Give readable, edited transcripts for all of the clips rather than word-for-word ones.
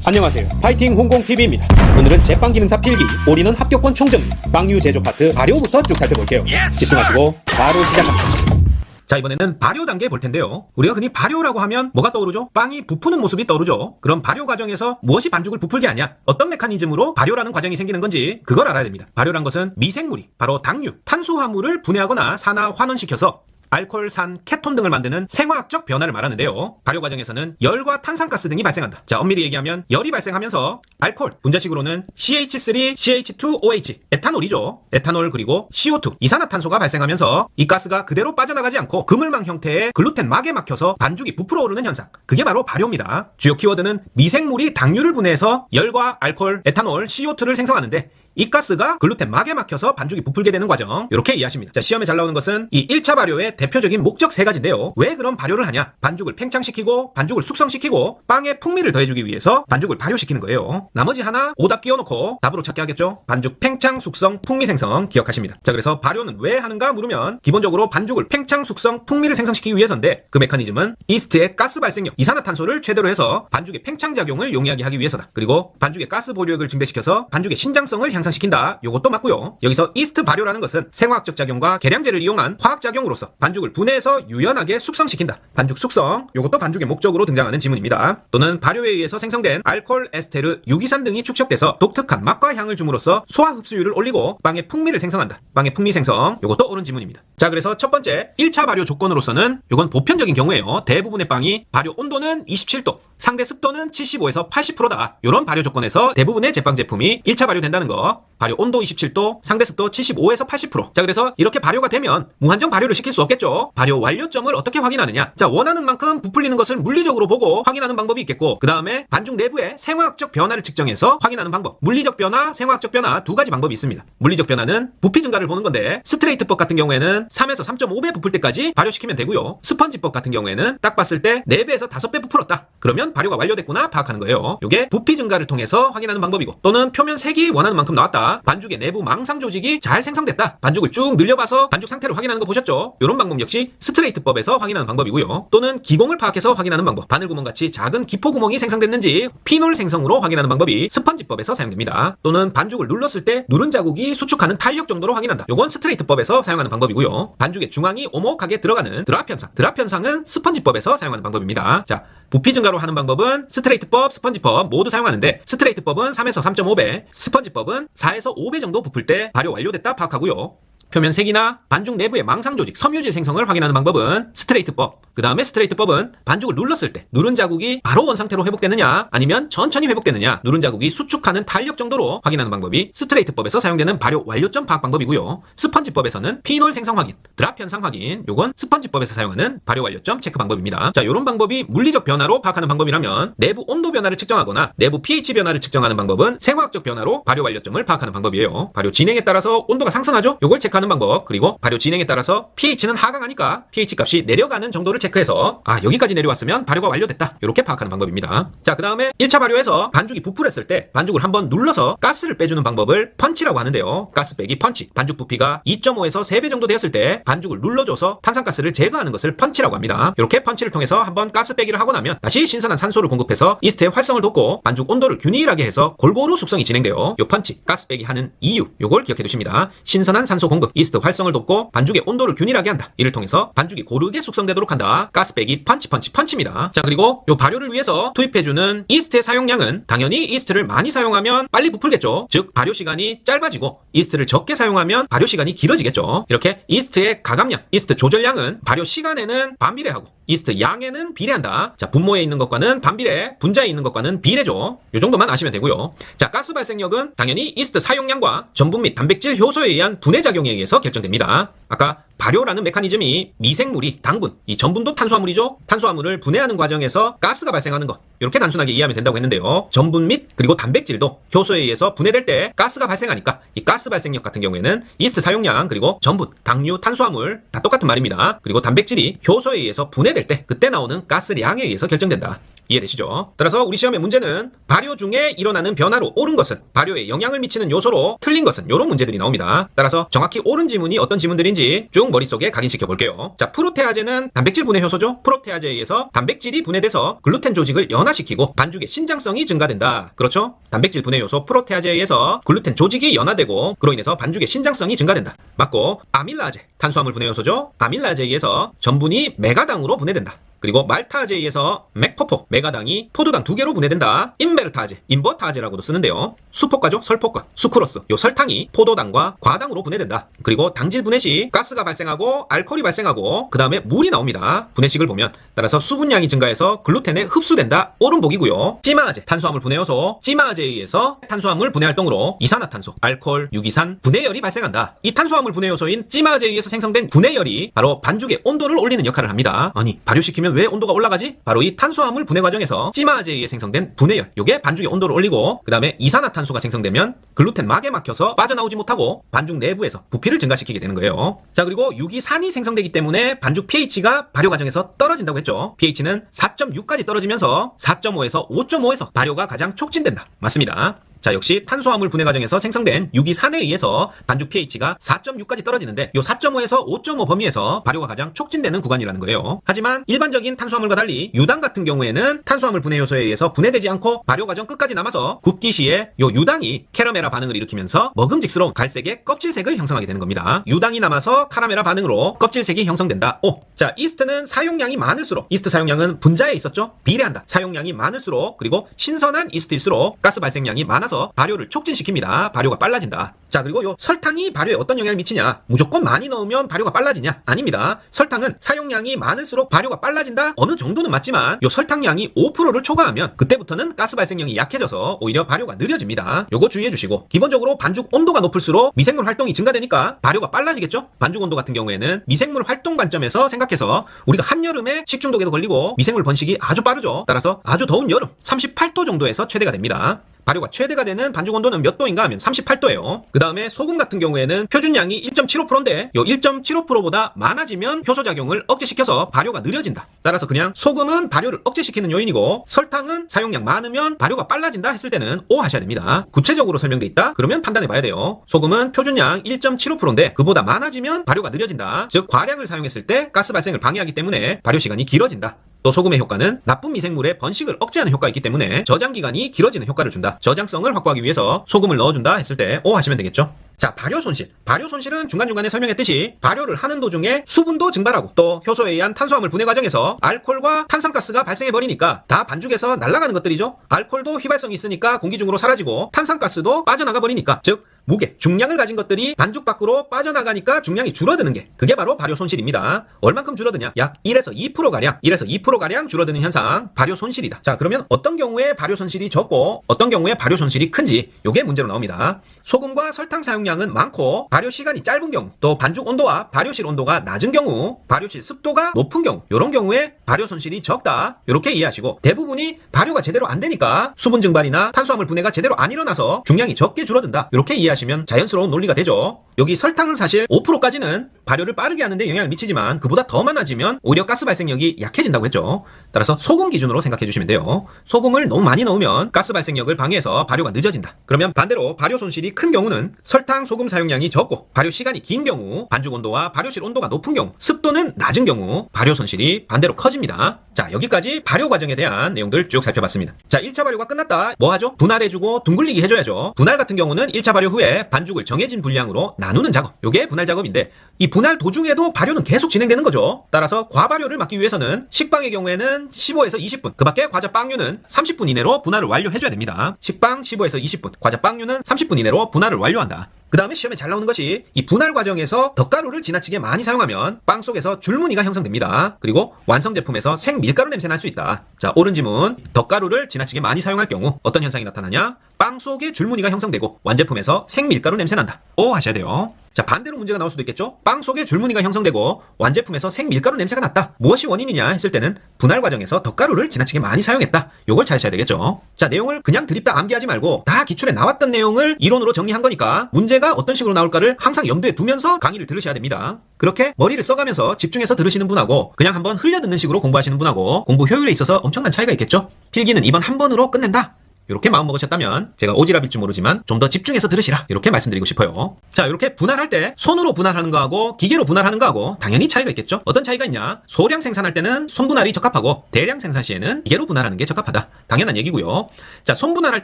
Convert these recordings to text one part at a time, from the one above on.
안녕하세요. 파이팅 홍콩TV입니다. 오늘은 제빵기능사 필기, 올인원 합격권 총정리, 빵류 제조 파트 발효부터 쭉 살펴볼게요. 집중하시고 바로 시작합니다. 자, 이번에는 발효 단계 볼 텐데요. 우리가 흔히 발효라고 하면 뭐가 떠오르죠? 빵이 부푸는 모습이 떠오르죠. 그럼 발효 과정에서 무엇이 반죽을 부풀게 하냐? 어떤 메커니즘으로 발효라는 과정이 생기는 건지 그걸 알아야 됩니다. 발효란 것은 미생물이 바로 당류, 탄수화물을 분해하거나 산화 환원시켜서 알코올, 산, 케톤 등을 만드는 생화학적 변화를 말하는데요. 발효 과정에서는 열과 탄산가스 등이 발생한다. 자, 엄밀히 얘기하면 열이 발생하면서 알코올, 분자식으로는 CH3, CH2OH, 에탄올이죠. 에탄올 그리고 CO2, 이산화탄소가 발생하면서 이 가스가 그대로 빠져나가지 않고 그물망 형태의 글루텐 막에 막혀서 반죽이 부풀어 오르는 현상. 그게 바로 발효입니다. 주요 키워드는 미생물이 당류를 분해해서 열과 알코올, 에탄올, CO2를 생성하는데 이 가스가 글루텐 막에 막혀서 반죽이 부풀게 되는 과정, 이렇게 이해하십니다. 자, 시험에 잘 나오는 것은 이 1차 발효의 대표적인 목적 세 가지인데요. 왜 그럼 발효를 하냐? 반죽을 팽창시키고 반죽을 숙성시키고 빵에 풍미를 더해주기 위해서 반죽을 발효시키는 거예요. 나머지 하나 오답 끼워놓고 답으로 찾게 하겠죠? 반죽 팽창, 숙성, 풍미 생성 기억하십니다. 자, 그래서 발효는 왜 하는가 물으면 기본적으로 반죽을 팽창, 숙성, 풍미를 생성시키기 위해서인데 그 메커니즘은 이스트의 가스 발생력, 이산화탄소를 최대로 해서 반죽의 팽창작용을 용이하게 하기 위해서다. 그리고 반죽의 가스 보류액을 증대시켜서 반죽의 신장성을 향상시킨다. 요것도 맞고요. 여기서 이스트 발효라는 것은 생화학적 작용과 계량제를 이용한 화학작용으로서 반죽을 분해해서 유연하게 숙성시킨다. 반죽 숙성, 요것도 반죽의 목적으로 등장하는 지문입니다. 또는 발효에 의해서 생성된 알코올, 에스테르, 유기산 등이 축적돼서 독특한 맛과 향을 줌으로써 소화 흡수율을 올리고 빵의 풍미를 생성한다. 빵의 풍미 생성, 요것도 옳은 지문입니다. 자, 그래서 첫 번째 1차 발효 조건으로서는 요건 보편적인 경우에요. 대부분의 빵이 발효 온도는 27도, 상대 습도는 75에서 80%다. 요런 발효 조건에서 대부분의 제빵 제품이 1차 발효된다는 거. 발효 온도 27도, 상대 습도 75에서 80%. 자, 그래서 이렇게 발효가 되면 무한정 발효를 시킬 수 없겠죠. 발효 완료점을 어떻게 확인하느냐? 자, 원하는 만큼 부풀리는 것을 물리적으로 보고 확인하는 방법이 있겠고, 그 다음에 반죽 내부의 생화학적 변화를 측정해서 확인하는 방법. 물리적 변화, 생화학적 변화 두 가지 방법이 있습니다. 물리적 변화는 부피 증가를 보는 건데, 스트레이트법 같은 경우에는 3에서 3.5배 부풀 때까지 발효시키면 되고요. 스펀지법 같은 경우에는 딱 봤을 때 4배에서 5배 부풀었다. 그러면 발효가 완료됐구나 파악하는 거예요. 이게 부피 증가를 통해서 확인하는 방법이고, 또는 표면 색이 원하는 만큼 나왔다. 반죽의 내부 망상 조직이 잘 생성됐다. 반죽을 쭉 늘려봐서 반죽 상태를 확인하는 거 보셨죠? 이런 방법 역시 스트레이트법에서 확인하는 방법이고요. 또는 기공을 파악해서 확인하는 방법. 바늘구멍같이 작은 기포구멍이 생성됐는지 피놀 생성으로 확인하는 방법이 스펀지법에서 사용됩니다. 또는 반죽을 눌렀을 때 누른 자국이 수축하는 탄력 정도로 확인한다. 요건 스트레이트법에서 사용하는 방법이고요. 반죽의 중앙이 오목하게 들어가는 드랍 현상. 드랍 현상은 스펀지법에서 사용하는 방법입니다. 자, 부피 증가로 하는 방법은 스트레이트법, 스펀지법 모두 사용하는데 스트레이트법은 3에서 3.5배, 스펀지법은 4에서 5배 정도 부풀 때 발효 완료됐다 파악하고요. 표면 색이나 반죽 내부의 망상 조직, 섬유질 생성을 확인하는 방법은 스트레이트법. 그 다음에 스트레이트법은 반죽을 눌렀을 때 누른 자국이 바로 원상태로 회복되느냐 아니면 천천히 회복되느냐, 누른 자국이 수축하는 탄력 정도로 확인하는 방법이 스트레이트법에서 사용되는 발효 완료점 파악 방법이고요. 스펀지법에서는 피놀 생성 확인, 드랍 현상 확인, 요건 스펀지법에서 사용하는 발효 완료점 체크 방법입니다. 자, 요런 방법이 물리적 변화로 파악하는 방법이라면 내부 온도 변화를 측정하거나 내부 pH 변화를 측정하는 방법은 생화학적 변화로 발효 완료점을 파악하는 방법이에요. 발효 진행에 따라서 온도가 상승하죠? 요걸 체크하는 방법. 그리고 발효 진행에 따라서 pH는 하강하니까 pH 값이 내려가는 정도를 체크해서 여기까지 내려왔으면 발효가 완료됐다. 이렇게 파악하는 방법입니다. 자, 그 다음에 1차 발효에서 반죽이 부풀었을 때 반죽을 한번 눌러서 가스를 빼주는 방법을 펀치라고 하는데요. 가스 빼기 펀치. 반죽 부피가 2.5에서 3배 정도 되었을 때 반죽을 눌러줘서 탄산가스를 제거하는 것을 펀치라고 합니다. 이렇게 펀치를 통해서 한번 가스 빼기를 하고 나면 다시 신선한 산소를 공급해서 이스트의 활성을 돕고 반죽 온도를 균일하게 해서 골고루 숙성이 진행돼요. 요 펀치, 가스 빼기 하는 이유, 요걸 기억해 두십니다. 신선한 산소 공급, 이스트 활성을 돕고 반죽의 온도를 균일하게 한다. 이를 통해서 반죽이 고르게 숙성되도록 한다. 가스 빼기 펀치입니다. 자, 그리고 요 발효를 위해서 투입해주는 이스트의 사용량은 당연히 이스트를 많이 사용하면 빨리 부풀겠죠. 즉 발효 시간이 짧아지고 이스트를 적게 사용하면 발효 시간이 길어지겠죠. 이렇게 이스트의 가감량, 이스트 조절량은 발효 시간에는 반비례하고 이스트 양에는 비례한다. 자, 분모에 있는 것과는 반비례, 분자에 있는 것과는 비례죠. 요 정도만 아시면 되고요. 자, 가스 발생력은 당연히 이스트 사용량과 전분 및 단백질 효소에 의한 분해 작용에 의해서 결정됩니다. 아까 발효라는 메커니즘이 미생물이 당분, 이 전분도 탄수화물이죠. 탄수화물을 분해하는 과정에서 가스가 발생하는 것, 이렇게 단순하게 이해하면 된다고 했는데요. 전분 및 그리고 단백질도 효소에 의해서 분해될 때 가스가 발생하니까 이 가스 발생력 같은 경우에는 이스트 사용량 그리고 전분, 당류, 탄수화물 다 똑같은 말입니다. 그리고 단백질이 효소에 의해서 분해될 때 그때 나오는 가스량에 의해서 결정된다. 이해되시죠? 따라서 우리 시험의 문제는 발효 중에 일어나는 변화로 옳은 것은, 발효에 영향을 미치는 요소로 틀린 것은, 이런 문제들이 나옵니다. 따라서 정확히 옳은 지문이 어떤 지문들인지 쭉 머릿속에 각인시켜 볼게요. 자, 프로테아제는 단백질 분해 효소죠. 프로테아제에 의해서 단백질이 분해돼서 글루텐 조직을 연화 진화시키고 반죽의 신장성이 증가된다. 그렇죠? 단백질 분해 요소 프로테아제에 의해서 글루텐 조직이 연화되고 그로 인해서 반죽의 신장성이 증가된다. 맞고 아밀라제, 탄수화물 분해 요소죠. 아밀라제에 의해서 전분이 메가당으로 분해된다. 그리고 말타아제에 의해서 맥퍼포, 메가당이 포도당 2개로 분해된다. 인베르타아제, 인버타아제라고도 쓰는데요. 수포가죠. 설포가, 수크로스, 요 설탕이 포도당과 과당으로 분해된다. 그리고 당질 분해 시 가스가 발생하고 알코올이 발생하고 그 다음에 물이 나옵니다. 분해식을 보면. 따라서 수분량이 증가해서 글루텐에 흡수된다. 옳은 복이고요. 찌마아제, 탄수화물 분해 요소, 찌마아제에 의해서 탄수화물 분해 활동으로 이산화탄소, 알코올, 유기산, 분해열이 발생한다. 이 탄수화물 분해 요소인 찌마아제에 의해서 생성된 분해열이 바로 반죽의 온도를 올리는 역할을 합니다. 아니, 발효시키면 왜 온도가 올라가지? 바로 이 탄수화물 분해 과정에서 찌마아제에 의해 생성된 분해열, 요게 반죽의 온도를 올리고 그 다음에 이산화탄소가 생성되면 글루텐 막에 막혀서 빠져나오지 못하고 반죽 내부에서 부피를 증가시키게 되는 거예요. 자, 그리고 유기산이 생성되기 때문에 반죽 pH가 발효 과정에서 떨어진다고 했죠. pH는 4.6까지 떨어지면서 4.5에서 5.5에서 발효가 가장 촉진된다. 맞습니다. 자, 역시 탄수화물 분해 과정에서 생성된 유기산에 의해서 반죽 pH가 4.6까지 떨어지는데 이 4.5에서 5.5 범위에서 발효가 가장 촉진되는 구간이라는 거예요. 하지만 일반적인 탄수화물과 달리 유당 같은 경우에는 탄수화물 분해 요소에 의해서 분해되지 않고 발효 과정 끝까지 남아서 굽기 시에 이 유당이 캐러메라 반응을 일으키면서 먹음직스러운 갈색의 껍질색을 형성하게 되는 겁니다. 유당이 남아서 카라메라 반응으로 껍질색이 형성된다. 자, 이스트는 사용량이 많을수록, 이스트 사용량은 분자에 있었죠? 비례한다. 사용량이 많을수록, 그리고 신선한 이스트일수록 가스 발생량이 많아서 발효를 촉진시킵니다. 발효가 빨라진다. 자, 그리고 요 설탕이 발효에 어떤 영향을 미치냐? 무조건 많이 넣으면 발효가 빨라지냐? 아닙니다. 설탕은 사용량이 많을수록 발효가 빨라진다? 어느 정도는 맞지만 요 설탕량이 5%를 초과하면 그때부터는 가스 발생량이 약해져서 오히려 발효가 느려집니다. 요거 주의해 주시고, 기본적으로 반죽 온도가 높을수록 미생물 활동이 증가되니까 발효가 빨라지겠죠? 반죽 온도 같은 경우에는 미생물 활동 관점에서 생각해서 우리가 한여름에 식중독에도 걸리고 미생물 번식이 아주 빠르죠. 따라서 아주 더운 여름 38도 정도에서 최대가 됩니다. 발효가 최대가 되는 반죽 온도는 몇 도인가 하면 38도예요. 그 다음에 소금 같은 경우에는 표준량이 1.75%인데 요 1.75%보다 많아지면 효소작용을 억제시켜서 발효가 느려진다. 따라서 그냥 소금은 발효를 억제시키는 요인이고 설탕은 사용량 많으면 발효가 빨라진다 했을 때는 O 하셔야 됩니다. 구체적으로 설명돼 있다? 그러면 판단해 봐야 돼요. 소금은 표준량 1.75%인데 그보다 많아지면 발효가 느려진다. 즉 과량을 사용했을 때 가스 발생을 방해하기 때문에 발효 시간이 길어진다. 또 소금의 효과는 나쁜 미생물의 번식을 억제하는 효과가 있기 때문에 저장기간이 길어지는 효과를 준다. 저장성을 확보하기 위해서 소금을 넣어준다 했을 때 O 하시면 되겠죠. 자, 발효 손실. 발효 손실은 중간중간에 설명했듯이 발효를 하는 도중에 수분도 증발하고 또 효소에 의한 탄수화물 분해 과정에서 알코올과 탄산가스가 발생해버리니까 다 반죽에서 날아가는 것들이죠. 알코올도 휘발성이 있으니까 공기 중으로 사라지고 탄산가스도 빠져나가 버리니까, 즉 무게, 중량을 가진 것들이 반죽 밖으로 빠져나가니까 중량이 줄어드는 게, 그게 바로 발효 손실입니다. 얼만큼 줄어드냐? 약 1에서 2%가량, 1에서 2%가량 줄어드는 현상, 발효 손실이다. 자, 그러면 어떤 경우에 발효 손실이 적고 어떤 경우에 발효 손실이 큰지, 요게 문제로 나옵니다. 소금과 설탕 사용량은 많고 발효 시간이 짧은 경우, 또 반죽 온도와 발효실 온도가 낮은 경우, 발효실 습도가 높은 경우, 이런 경우에 발효 손실이 적다. 이렇게 이해하시고, 대부분이 발효가 제대로 안 되니까 수분 증발이나 탄수화물 분해가 제대로 안 일어나서 중량이 적게 줄어든다. 이렇게 이해하시면 자연스러운 논리가 되죠. 여기 설탕은 사실 5%까지는 발효를 빠르게 하는데 영향을 미치지만 그보다 더 많아지면 오히려 가스 발생력이 약해진다고 했죠. 따라서 소금 기준으로 생각해 주시면 돼요. 소금을 너무 많이 넣으면 가스 발생력을 방해해서 발효가 늦어진다. 그러면 반대로 발효 손실이 큰 경우는 설탕, 소금 사용량이 적고 발효 시간이 긴 경우, 반죽 온도와 발효실 온도가 높은 경우, 습도는 낮은 경우 발효 손실이 반대로 커집니다. 자, 여기까지 발효 과정에 대한 내용들 쭉 살펴봤습니다. 자, 1차 발효가 끝났다. 뭐 하죠? 분할해주고 둥글리기 해줘야죠. 분할 같은 경우는 1차 발효 후에 반죽을 정해진 분량으로 나누는 작업, 요게 분할 작업인데 이 분할 도중에도 발효는 계속 진행되는 거죠. 따라서 과발효를 막기 위해서는 식빵의 경우에는 15에서 20분, 그 밖에 과자 빵류는 30분 이내로 분할을 완료해줘야 됩니다. 식빵 15에서 20분, 과자 빵류는 30분 이내로 분할을 완료한다. 그 다음에 시험에 잘 나오는 것이 이 분할 과정에서 덧가루를 지나치게 많이 사용하면 빵 속에서 줄무늬가 형성됩니다. 그리고 완성 제품에서 생밀가루 냄새 날 수 있다. 자, 옳은 지문. 덧가루를 지나치게 많이 사용할 경우 어떤 현상이 나타나냐? 빵 속에 줄무늬가 형성되고 완제품에서 생밀가루 냄새 난다. O 하셔야 돼요. 자, 반대로 문제가 나올 수도 있겠죠? 빵 속에 줄무늬가 형성되고 완제품에서 생밀가루 냄새가 났다. 무엇이 원인이냐 했을 때는 분할 과정에서 덧가루를 지나치게 많이 사용했다. 요걸 찾으셔야 되겠죠. 자, 내용을 그냥 드립다 암기하지 말고 다 기출에 나왔던 내용을 이론으로 정리한 거니까 문제가 어떤 식으로 나올까를 항상 염두에 두면서 강의를 들으셔야 됩니다. 그렇게 머리를 써가면서 집중해서 들으시는 분하고 그냥 한번 흘려듣는 식으로 공부하시는 분하고 공부 효율에 있어서 엄청난 차이가 있겠죠? 필기는 이번 한 번으로 끝낸다. 이렇게 마음 먹으셨다면 제가 오지랖일지 모르지만 좀 더 집중해서 들으시라 이렇게 말씀드리고 싶어요. 자, 이렇게 분할할 때 손으로 분할하는 거하고 기계로 분할하는 거하고 당연히 차이가 있겠죠. 어떤 차이가 있냐? 소량 생산할 때는 손분할이 적합하고 대량 생산 시에는 기계로 분할하는 게 적합하다. 당연한 얘기고요. 자, 손분할할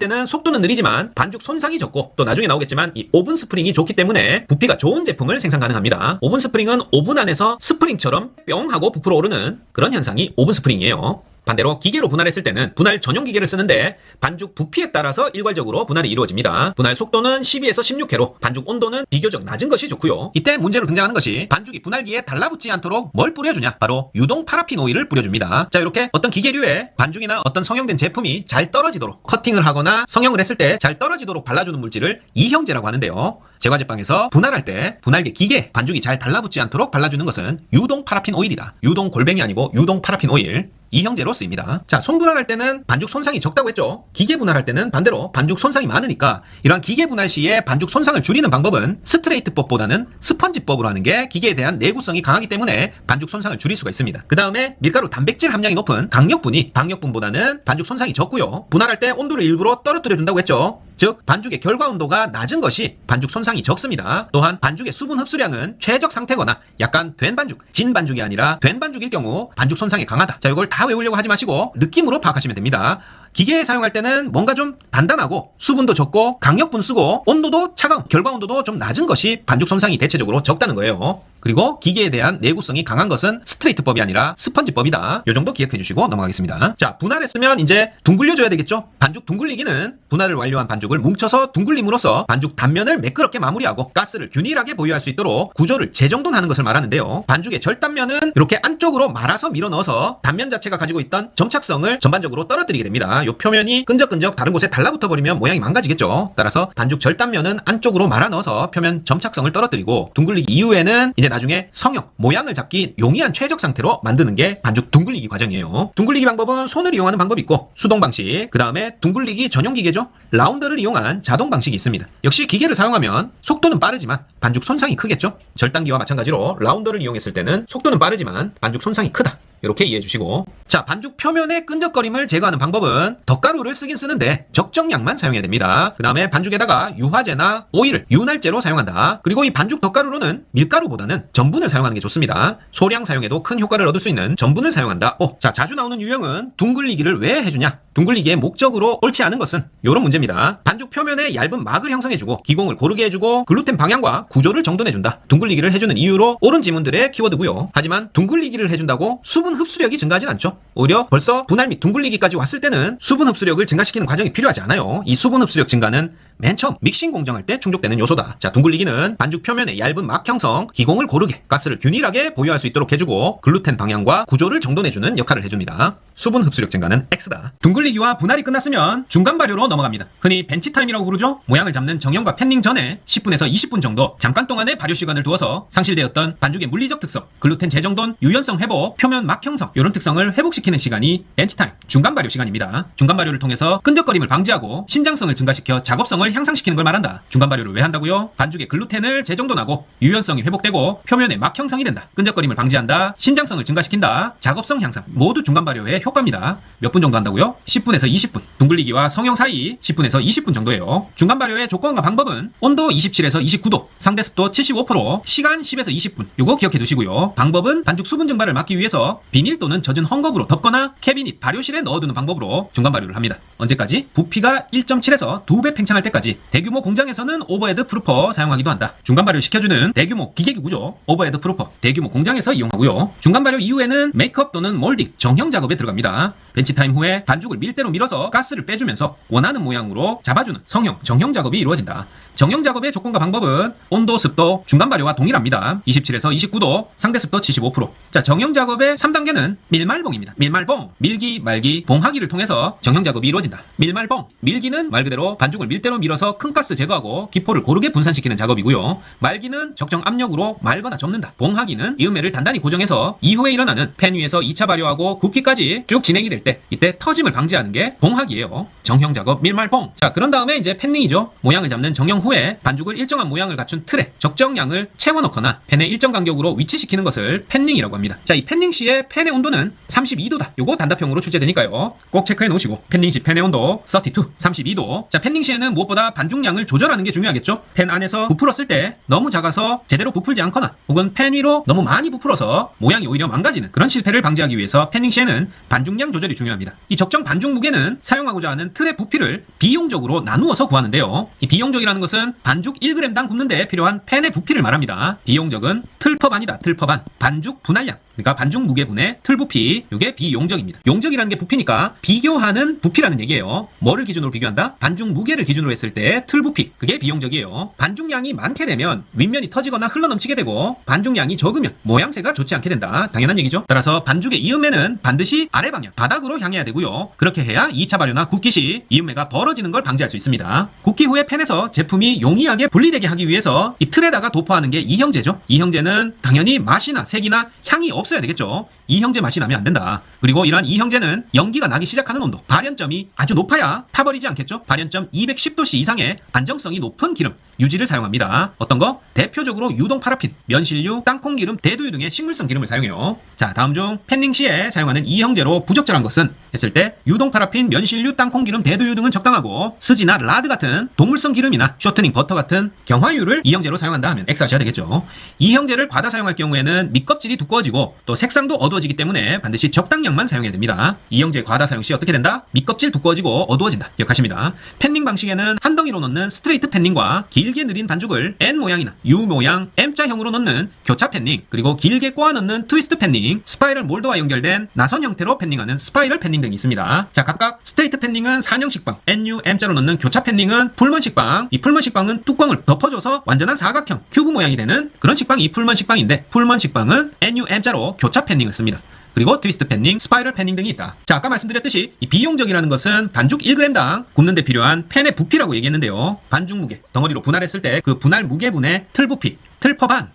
때는 속도는 느리지만 반죽 손상이 적고 또 나중에 나오겠지만 이 오븐 스프링이 좋기 때문에 부피가 좋은 제품을 생산 가능합니다. 오븐 스프링은 오븐 안에서 스프링처럼 뿅 하고 부풀어 오르는 그런 현상이 오븐 스프링이에요. 반대로 기계로 분할했을 때는 분할 전용 기계를 쓰는데 반죽 부피에 따라서 일괄적으로 분할이 이루어집니다. 분할 속도는 12에서 16회로 반죽 온도는 비교적 낮은 것이 좋고요. 이때 문제로 등장하는 것이 반죽이 분할기에 달라붙지 않도록 뭘 뿌려주냐? 바로 유동 파라핀 오일을 뿌려줍니다. 자, 이렇게 어떤 기계류에 반죽이나 어떤 성형된 제품이 잘 떨어지도록 커팅을 하거나 성형을 했을 때 잘 떨어지도록 발라주는 물질을 이형제라고 하는데요. 제과제빵에서 분할할 때 분할기 기계 반죽이 잘 달라붙지 않도록 발라주는 것은 유동 파라핀 오일이다. 유동 골뱅이 아니고 유동 파라핀 오일. 이형제로 쓰입니다. 자, 손 분할할 때는 반죽 손상이 적다고 했죠. 기계 분할할 때는 반대로 반죽 손상이 많으니까 이러한 기계 분할 시에 반죽 손상을 줄이는 방법은 스트레이트법보다는 스펀지법으로 하는 게 기계에 대한 내구성이 강하기 때문에 반죽 손상을 줄일 수가 있습니다. 그 다음에 밀가루 단백질 함량이 높은 강력분이 방력분보다는 반죽 손상이 적고요. 분할할 때 온도를 일부러 떨어뜨려 준다고 했죠. 즉 반죽의 결과 온도가 낮은 것이 반죽 손상이 적습니다. 또한 반죽의 수분 흡수량은 최적 상태거나 약간 된 반죽, 진 반죽이 아니라 된 반죽일 경우 반죽 손상이 강하다. 자, 이걸 다 외우려고 하지 마시고 느낌으로 파악하시면 됩니다. 기계에 사용할 때는 뭔가 좀 단단하고 수분도 적고 강력분 쓰고 온도도 차가운, 결과 온도도 좀 낮은 것이 반죽 손상이 대체적으로 적다는 거예요. 그리고 기계에 대한 내구성이 강한 것은 스트레이트법이 아니라 스펀지법이다. 요 정도 기억해 주시고 넘어가겠습니다. 자, 분할했으면 이제 둥글려줘야 되겠죠. 반죽 둥글리기는 분할을 완료한 반죽을 뭉쳐서 둥글림으로써 반죽 단면을 매끄럽게 마무리하고 가스를 균일하게 보유할 수 있도록 구조를 재정돈하는 것을 말하는데요. 반죽의 절단면은 이렇게 안쪽으로 말아서 밀어 넣어서 단면 자체가 가지고 있던 점착성을 전반적으로 떨어뜨리게 됩니다. 요 표면이 끈적끈적 다른 곳에 달라붙어 버리면 모양이 망가지겠죠. 따라서 반죽 절단면은 안쪽으로 말아 넣어서 표면 점착성을 떨어뜨리고 둥글리기 이후에는 이제 나중에 성형, 모양을 잡기 용이한 최적 상태로 만드는 게 반죽 둥글리기 과정이에요. 둥글리기 방법은 손을 이용하는 방법이 있고 수동 방식, 그 다음에 둥글리기 전용 기계죠. 라운더를 이용한 자동 방식이 있습니다. 역시 기계를 사용하면 속도는 빠르지만 반죽 손상이 크겠죠. 절단기와 마찬가지로 라운더를 이용했을 때는 속도는 빠르지만 반죽 손상이 크다. 이렇게 이해해 주시고, 자, 반죽 표면의 끈적거림을 제거하는 방법은 덧가루를 쓰긴 쓰는데 적정량만 사용해야 됩니다. 그 다음에 반죽에다가 유화제나 오일을 윤활제로 사용한다. 그리고 이 반죽 덧가루로는 밀가루보다는 전분을 사용하는 게 좋습니다. 소량 사용해도 큰 효과를 얻을 수 있는 전분을 사용한다. 자, 자주 나오는 유형은 둥글리기를 왜 해주냐? 둥글리기의 목적으로 옳지 않은 것은 이런 문제입니다. 반죽 표면에 얇은 막을 형성해주고 기공을 고르게 해주고 글루텐 방향과 구조를 정돈해준다. 둥글리기를 해주는 이유로 옳은 지문들의 키워드고요. 하지만 둥글리기를 해준다고 수분 흡수력이 증가하진 않죠. 오히려 벌써 분할 및 둥글리기까지 왔을 때는 수분 흡수력을 증가시키는 과정이 필요하지 않아요. 이 수분 흡수력 증가는 맨 처음 믹싱 공정할 때 충족되는 요소다. 자, 둥글리기는 반죽 표면에 얇은 막 형성, 기공을 고르게, 가스를 균일하게 보유할 수 있도록 해주고 글루텐 방향과 구조를 정돈해주는 역할을 해줍니다. 수분 흡수력 증가는 X다. 둥글리기와 분할이 끝났으면 중간 발효로 넘어갑니다. 흔히 벤치타임이라고 부르죠. 모양을 잡는 정형과 팬닝 전에 10분에서 20분 정도 잠깐 동안의 발효 시간을 두어서 상실되었던 반죽의 물리적 특성, 글루텐 재정돈, 유연성 회복, 표면 막 형성 이런 특성을 회복시키는 시간이 벤치타임, 중간 발효 시간입니다. 중간 발효를 통해서 끈적거림을 방지하고 신장성을 증가시켜 작업성을 향상시키는 걸 말한다. 중간 발효를 왜 한다고요? 반죽의 글루텐을 재정돈하고 유연성이 회복되고 표면에 막 형성이 된다. 끈적거림을 방지한다. 신장성을 증가시킨다. 작업성 향상 모두 중간 발효의 효과입니다. 몇 분 정도 한다고요? 10분에서 20분. 둥글리기와 성형 사이 10분에서 20분 정도예요. 중간 발효의 조건과 방법은 온도 27에서 29도, 상대 습도 75%, 시간 10에서 20분. 요거 기억해 두시고요. 방법은 반죽 수분 증발을 막기 위해서 비닐 또는 젖은 헝겊으로 덮거나 캐비닛 발효실에 넣어두는 방법으로 중간 발효를 합니다. 언제까지? 부피가 1.7에서 2배 팽창할 때까지. 대규모 공장에서는 오버헤드 프루퍼 사용하기도 한다. 중간 발효 시켜주는 대규모 기계기 구조 오버헤드 프루퍼 대규모 공장에서 이용하고요. 중간 발효 이후에는 메이크업 또는 몰딩 정형 작업에 들어갑니다. 벤치타임 후에 반죽을 밀대로 밀어서 가스를 빼주면서 원하는 모양으로 잡아주는 성형, 정형 작업이 이루어진다. 정형 작업의 조건과 방법은 온도, 습도, 중간 발효와 동일합니다. 27에서 29도, 상대 습도 75%. 자, 정형 작업의 3단계는 밀말봉입니다. 밀말봉, 밀기, 말기, 봉하기를 통해서 정형 작업이 이루어진다. 밀말봉, 밀기는 말 그대로 반죽을 밀대로 밀어서 큰 가스 제거하고 기포를 고르게 분산시키는 작업이고요. 말기는 적정 압력으로 말거나 접는다. 봉하기는 이음매를 단단히 고정해서 이후에 일어나는 팬 위에서 2차 발효하고 굽기까지 쭉 진행이 될 때 때 이때 터짐을 방지하는 게 봉학이에요. 정형 작업 밀말봉. 자, 그런 다음에 이제 팬닝이죠. 모양을 잡는 정형 후에 반죽을 일정한 모양을 갖춘 틀에 적정량을 채워넣거나 팬의 일정 간격으로 위치시키는 것을 팬닝이라고 합니다. 자, 이 팬닝 시의 팬의 온도는 32도다. 요거 단답형으로 출제되니까요. 꼭 체크해 놓으시고 팬닝 시 팬의 온도 32도. 자, 팬닝 시에는 무엇보다 반죽량을 조절하는 게 중요하겠죠. 팬 안에서 부풀었을 때 너무 작아서 제대로 부풀지 않거나 혹은 팬 위로 너무 많이 부풀어서 모양이 오히려 망가지는 그런 실패를 방지하기 위해서 팬닝 시에는 반죽량 조절이 중요합니다. 이 적정 반죽 무게는 사용하고자 하는 틀의 부피를 비용적으로 나누어서 구하는데요. 이 비용적이라는 것은 반죽 1g당 굽는데 필요한 팬의 부피를 말합니다. 비용적은 틀퍼반이다. 틀퍼반. 반죽 분할량. 그러니까 반죽 무게분의 틀 부피. 이게 비용적입니다. 용적이라는 게 부피니까 비교하는 부피라는 얘기예요. 뭐를 기준으로 비교한다? 반죽 무게를 기준으로 했을 때 틀 부피. 그게 비용적이에요. 반죽량이 많게 되면 윗면이 터지거나 흘러넘치게 되고 반죽량이 적으면 모양새가 좋지 않게 된다. 당연한 얘기죠. 따라서 반죽의 이음매는 반드시 아래 방향, 바닥으로 향해야 되고요. 그렇게 해야 2차 발효나 굽기 시 이음매가 벌어지는 걸 방지할 수 있습니다. 굽기 후에 팬에서 제품이 용이하게 분리되게 하기 위해서 이 틀에다가 도포하는 게 이형제죠. 이형제는 당연히 맛이나 색이나 향이 없어야 되겠죠. 이형제 맛이 나면 안 된다. 그리고 이러한 이형제는 연기가 나기 시작하는 온도, 발연점이 아주 높아야 타버리지 않겠죠. 발연점 210도씨 이상의 안정성이 높은 기름, 유지를 사용합니다. 어떤 거? 대표적으로 유동 파라핀, 면실류, 땅콩기름, 대두유 등의 식물성 기름을 사용해요. 자, 다음 중 팬닝 시에 사용하는 이형제로 부적절한 것은 했을 때 유동 파라핀, 면실류, 땅콩기름, 대두유 등은 적당하고 스지나 라드 같은 동물성 기름이나 쇼트닝 버터 같은 경화유를 이형제로 사용한다 하면 X하셔야 되겠죠. 이형제를 과다 사용할 경우에는 밑껍질이 두꺼워지고 또 색상도 어두워지기 때문에 반드시 적당량만 사용해야 됩니다. 이형제 과다 사용 시 어떻게 된다? 밑껍질 두꺼워지고 어두워진다. 기억하십니다. 팬닝 방식에는 한 덩이로 넣는 스트레이트 팬닝과 길게 느린 반죽을 N 모양이나 U 모양 M자형으로 넣는 교차 팬닝, 그리고 길게 꼬아 넣는 트위스트 팬닝, 스파이럴 몰드와 연결된 나선 형태로 팬닝하는 스파이럴 팬닝 등이 있습니다. 자, 각각 스트레이트 팬닝은 산형식빵, NU M자로 넣는 교차 팬닝은 풀먼 식빵. 이 풀먼 식빵은 뚜껑을 덮어줘서 완전한 사각형 큐브 모양이 되는 그런 식빵이 풀먼 식빵인데, 풀먼 식빵은 NU M자로 교차 팬닝을 씁니다. 그리고 트위스트 팬닝, 스파이럴 팬닝 등이 있다. 자, 아까 말씀드렸듯이 이 비용적이라는 것은 반죽 1g당 굽는 데 필요한 팬의 부피라고 얘기했는데요. 반죽 무게, 덩어리로 분할했을 때 그 분할 무게분의 틀 부피,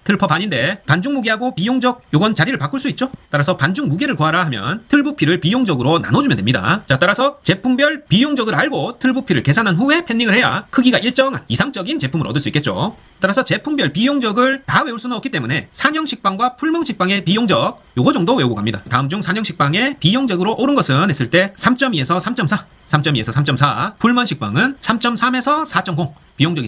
틀퍼반인데 반죽 무게하고 비용적 요건 자리를 바꿀 수 있죠. 따라서 반죽 무게를 구하라 하면 틀 부피를 비용적으로 나눠주면 됩니다. 자, 따라서 제품별 비용적을 알고 틀 부피를 계산한 후에 팬닝을 해야 크기가 일정한 이상적인 제품을 얻을 수 있겠죠. 따라서 제품별 비용적을 다 외울 수는 없기 때문에 산형 식빵과 풀멍 식빵의 비용적 요거 정도 외우고 갑니다. 다음 중 산형 식빵의 비용적으로 옳은 것은 했을 때 3.2에서 3.4, 3.2에서 3.4, 풀먼 식빵은 3.3에서 4.0. 비용적이